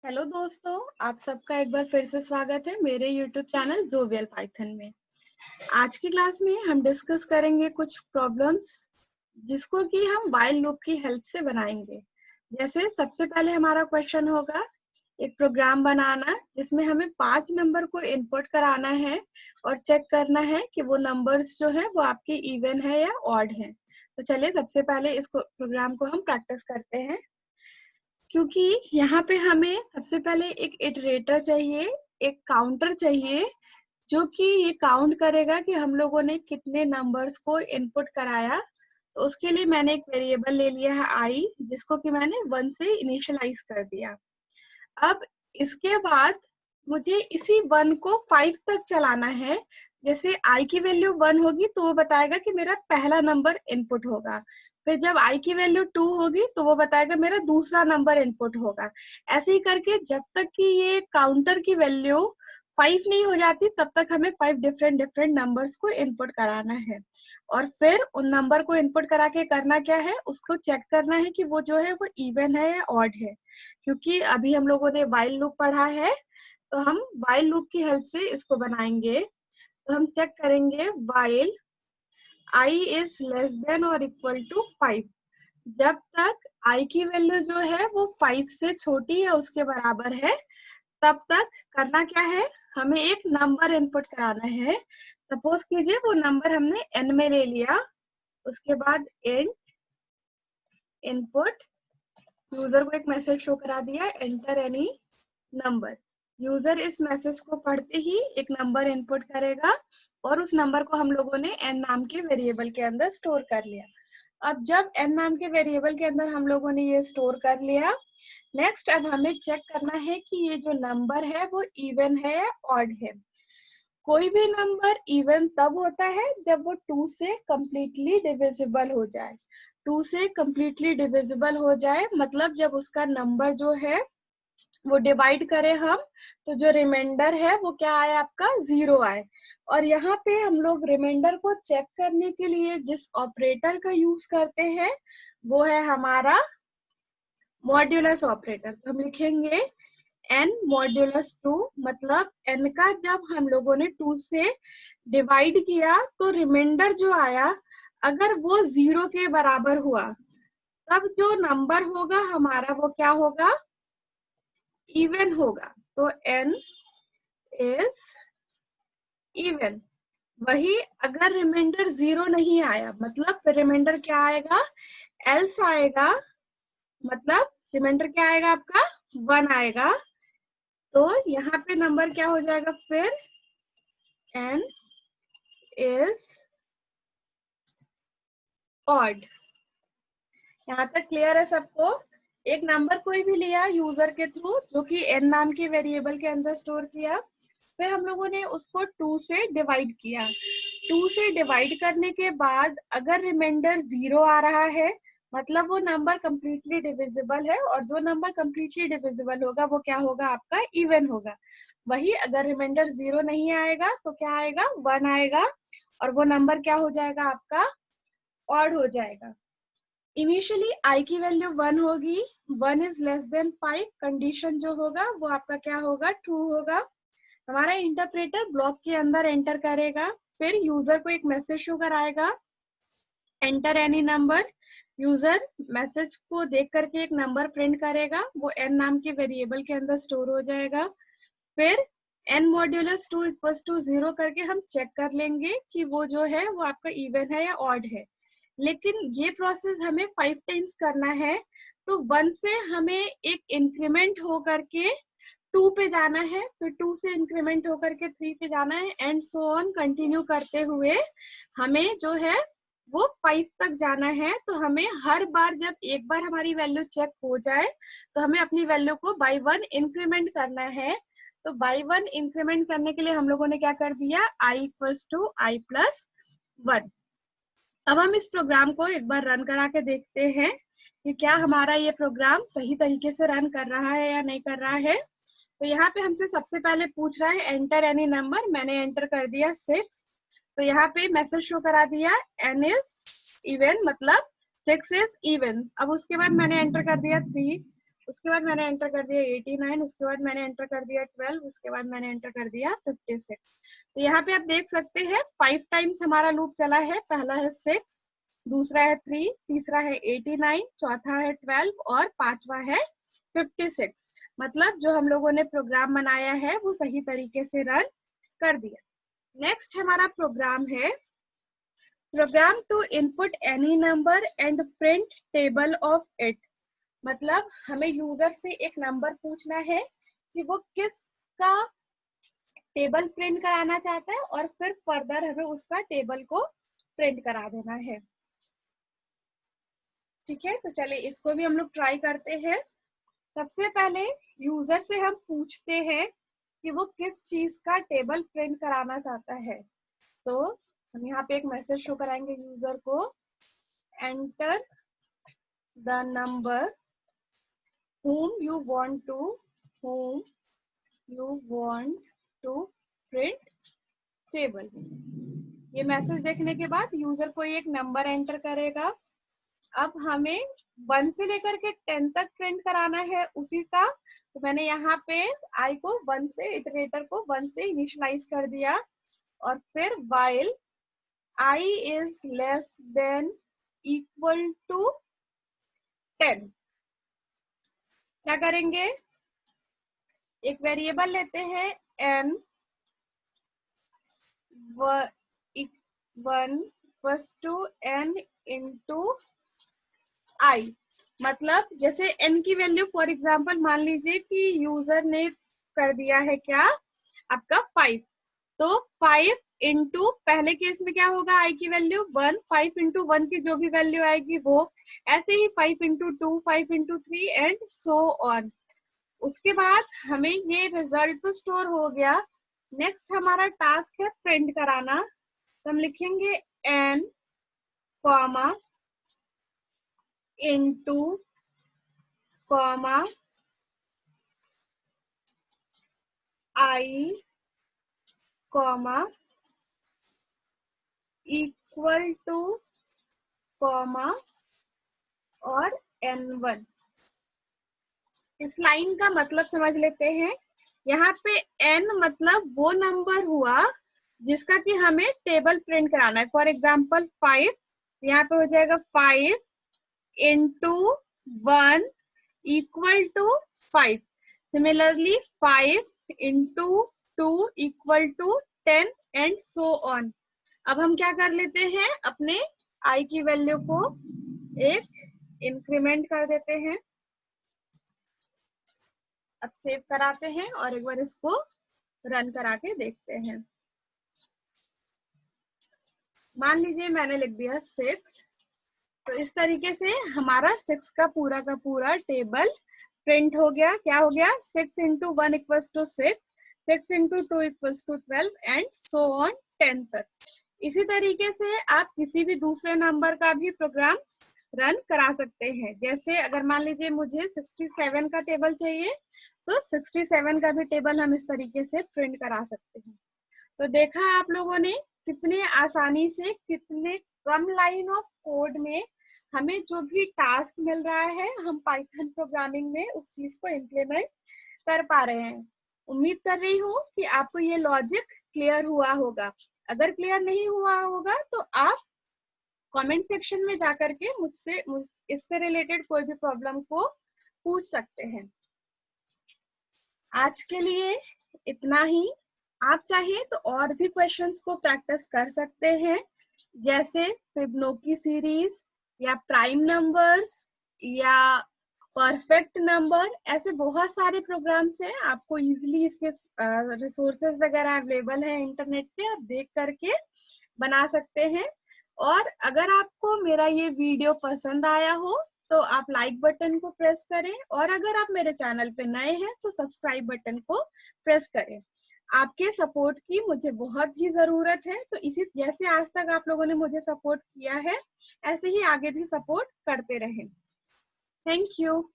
Hello दोस्तों, आप सबका एक बार फिर से स्वागत है मेरे YouTube चैनल जोवियल पाइथन में। आज की क्लास में हम डिस्कस करेंगे कुछ प्रॉब्लम्स जिसको कि हम व्हाइल लूप की हेल्प से बनाएंगे। जैसे सबसे पहले हमारा क्वेश्चन होगा एक प्रोग्राम बनाना जिसमें हमें 5 नंबर को इनपुट कराना है और चेक करना है कि वो नंबर्स जो है वो आपके इवन है या ऑड है। तो चलिए सबसे पहले इस प्रोग्राम को हम प्रैक्टिस करते हैं। क्योंकि यहाँ पे हमें सबसे पहले एक इटरेटर चाहिए, एक काउंटर चाहिए जो कि ये काउंट करेगा कि हम लोगों ने कितने नंबर्स को इनपुट कराया। तो उसके लिए मैंने एक वेरिएबल ले लिया है आई, जिसको कि मैंने 1 से इनिशियलाइज कर दिया। अब इसके बाद मुझे इसी 1 को 5 तक चलाना है। जैसे i की वैल्यू 1 होगी तो वो बताएगा कि मेरा पहला नंबर इनपुट होगा। फिर जब i की वैल्यू 2 होगी तो वो बताएगा मेरा दूसरा नंबर इनपुट होगा। ऐसे ही करके जब तक कि ये काउंटर की वैल्यू 5 नहीं हो जाती तब तक हमें 5 डिफरेंट नंबर्स को इनपुट कराना है। और फिर उन नंबर को इनपुट करा के करना क्या है, उसको चेक करना है कि वो जो है वो इवन है या ऑड है। क्योंकि अभी हम लोगों ने व्हाइल लूप पढ़ा है तो हम व्हाइल लूप की हेल्प से इसको बनाएंगे। तो हम चेक करेंगे while i is less than और इक्वल टू 5। जब तक i की वैल्यू जो है वो 5 से छोटी या उसके बराबर है तब तक करना क्या है, हमें एक नंबर इनपुट कराना है। सपोज कीजिए वो नंबर हमने n में ले लिया। उसके बाद इंट इनपुट, यूजर को एक मैसेज शो करा दिया एंटर एनी नंबर। यूजर इस मैसेज को पढ़ते ही एक नंबर इनपुट करेगा और उस नंबर को हम लोगों ने n नाम के वेरिएबल के अंदर स्टोर कर लिया। अब जब n नाम के वेरिएबल के अंदर हम लोगों ने ये स्टोर कर लिया, नेक्स्ट अब हमें चेक करना है कि ये जो नंबर है वो इवन है या ऑड है। कोई भी नंबर इवन तब होता है जब वो 2 से कंप्लीटली डिविजिबल हो जाए। 2 से कंप्लीटली डिविजिबल हो जाए मतलब जब उसका नंबर जो है वो डिवाइड करें हम तो जो रिमाइंडर है वो क्या आए, आपका 0 आए। और यहाँ पे हम लोग रिमाइंडर को चेक करने के लिए जिस ऑपरेटर का यूज करते हैं वो है हमारा मॉड्यूलस ऑपरेटर। तो हम लिखेंगे n मॉड्यूलस 2, मतलब n का जब हम लोगों ने 2 से डिवाइड किया तो रिमाइंडर जो आया अगर वो 0 के बराबर हुआ तब जो नंबर होगा हमारा वो क्या होगा, इवन होगा। तो n इज इवन। वही अगर रिमाइंडर 0 नहीं आया मतलब रिमाइंडर क्या आएगा, एल्स आएगा। मतलब रिमाइंडर क्या आएगा आपका 1 आएगा। तो यहाँ पे नंबर क्या हो जाएगा फिर, n इज ऑड। यहाँ तक क्लियर है सबको। एक नंबर कोई भी लिया यूजर के थ्रू जो कि n नाम के वेरिएबल के अंदर स्टोर किया, फिर हम लोगों ने उसको 2 से डिवाइड किया। 2 से डिवाइड करने के बाद अगर रिमाइंडर 0 आ रहा है मतलब वो नंबर कंप्लीटली डिविजिबल है और जो नंबर कंप्लीटली डिविजिबल होगा वो क्या होगा, आपका इवन होगा। वही अगर रिमाइंडर 0 नहीं आएगा तो क्या आएगा, 1 आएगा और वो नंबर क्या हो जाएगा, आपका ऑड हो जाएगा। इनिशियली i की वैल्यू 1 होगी, 1 इज लेस देन 5। कंडीशन जो होगा वो आपका क्या होगा, ट्रू होगा। हमारा इंटरप्रेटर ब्लॉक के अंदर एंटर करेगा, फिर यूजर को एक मैसेज शो कराएगा enter any number. User message को देख करके एक नंबर प्रिंट करेगा, वो n नाम के वेरिएबल के अंदर स्टोर हो जाएगा। फिर n मॉड्यूलस 2 इक्वल्स टू 0 करके हम चेक कर लेंगे कि वो जो है वो आपका इवन है या ऑड है। लेकिन ये प्रोसेस हमें 5 टाइम्स करना है तो 1 से हमें एक इंक्रीमेंट हो करके 2 पे जाना है, फिर 2 से इंक्रीमेंट होकर के 3 पे जाना है एंड सो ऑन कंटिन्यू करते हुए हमें जो है वो 5 तक जाना है। तो हमें हर बार जब एक बार हमारी वैल्यू चेक हो जाए तो हमें अपनी वैल्यू को बाय 1 इंक्रीमेंट करना है। तो बाय 1 इंक्रीमेंट करने के लिए हम लोगों ने क्या कर दिया, i equals to i plus 1। अब हम इस प्रोग्राम को एक बार रन करा के देखते हैं कि क्या हमारा ये प्रोग्राम सही तरीके से रन कर रहा है या नहीं कर रहा है। तो यहाँ पे हमसे सबसे पहले पूछ रहा है एंटर एनी नंबर, मैंने एंटर कर दिया 6। तो यहाँ पे मैसेज शो करा दिया n इज इवन, मतलब 6 इज इवन। अब उसके बाद मैंने एंटर कर दिया 3, उसके बाद मैंने एंटर कर दिया 89, उसके बाद मैंने एंटर कर दिया 12, उसके बाद मैंने एंटर कर दिया 56। तो यहाँ पे आप देख सकते हैं 5 टाइम्स हमारा लूप चला है। पहला है 6, दूसरा है 3, तीसरा है 89, चौथा है 12 और पांचवा है 56। मतलब जो हम लोगों ने प्रोग्राम बनाया है वो सही तरीके से रन कर दिया। नेक्स्ट हमारा प्रोग्राम है program to input any number and print table of it. मतलब हमें यूजर से एक नंबर पूछना है कि वो किसका टेबल प्रिंट कराना चाहता है और फिर फर्दर हमें उसका टेबल को प्रिंट करा देना है। ठीक है, तो चलिए इसको भी हम लोग ट्राई करते हैं। सबसे पहले यूजर से हम पूछते हैं कि वो किस चीज का टेबल प्रिंट कराना चाहता है। तो हम यहाँ पे एक मैसेज शो कराएंगे यूजर को, enter the number whom you want to print table। ये मैसेज देखने के बाद यूजर को एक नंबर एंटर करेगा। अब हमें 1 से लेकर के 10 तक प्रिंट कराना है उसी का, तो मैंने यहाँ पे आई को 1 से, इटरेटर को 1 से इनिशियलाइज कर दिया और फिर while I is less than equal to 10 क्या करेंगे, एक वेरिएबल लेते हैं n 1 टू n इंटू आई। मतलब जैसे n की वैल्यू फॉर एग्जांपल मान लीजिए कि यूजर ने कर दिया है क्या आपका 5, तो 5 इंटू पहले केस में क्या होगा, i की वैल्यू 1, 5 इंटू 1 की जो भी वैल्यू आएगी वो, ऐसे ही 5 into 2, 5 into 3 and so on. उसके बाद हमें ये रिजल्ट तो स्टोर हो गया। नेक्स्ट हमारा टास्क है प्रिंट कराना। तो हम लिखेंगे n comma into comma i comma equal two comma और n1। इस लाइन का मतलब समझ लेते हैं। यहाँ पे n मतलब वो नंबर हुआ जिसका कि हमें टेबल प्रिंट कराना है। फॉर एग्जाम्पल 5, यहाँ पे हो जाएगा 5 into 1 equal to 5। Similarly 5 into 2 equal to 10 and so on. अब हम क्या कर लेते हैं, अपने i की वैल्यू को एक इंक्रीमेंट कर देते हैं। अब सेव कराते हैं और एक बार इसको रन करा के देखते हैं। मान लीजिए मैंने लिख दिया 6, तो इस तरीके से हमारा 6 का पूरा टेबल प्रिंट हो गया। क्या हो गया, 6 into 1 equals to 6, 6 into 2 equals to 12 and so on 10 तक। इसी तरीके से आप किसी भी दूसरे नंबर का भी प्रोग्राम रन करा सकते हैं। जैसे अगर मान लीजिए मुझे 67 का टेबल चाहिए, तो 67 का भी टेबल हम इस तरीके से प्रिंट करा सकते हैं। तो देखा आप लोगों ने कितने आसानी से, कितने कम लाइन ऑफ कोड में हमें जो भी टास्क मिल रहा है हम पाइथन प्रोग्रामिंग में उस चीज को इम्प्लीमेंट कर पा रहे हैं। उम्मीद कर रही हूँ कि आपको ये लॉजिक क्लियर हुआ होगा। अगर क्लियर नहीं हुआ होगा तो आप कमेंट सेक्शन में जाकर के मुझसे इससे रिलेटेड कोई भी प्रॉब्लम को पूछ सकते हैं। आज के लिए इतना ही। आप चाहिए तो और भी क्वेश्चंस को प्रैक्टिस कर सकते हैं, जैसे फिबोनाची सीरीज या प्राइम नंबर्स या परफेक्ट नंबर। ऐसे बहुत सारे प्रोग्राम्स हैं, आपको इजीली इसके रिसोर्सेज वगैरह अवेलेबल है इंटरनेट पे, आप देख करके बना सकते हैं। और अगर आपको मेरा ये वीडियो पसंद आया हो तो आप लाइक बटन को प्रेस करें, और अगर आप मेरे चैनल पे नए हैं तो सब्सक्राइब बटन को प्रेस करें। आपके सपोर्ट की मुझे बहुत ही जरूरत है। तो इसी जैसे आज तक आप लोगों ने मुझे सपोर्ट किया है, ऐसे ही आगे भी सपोर्ट करते रहें। Thank you.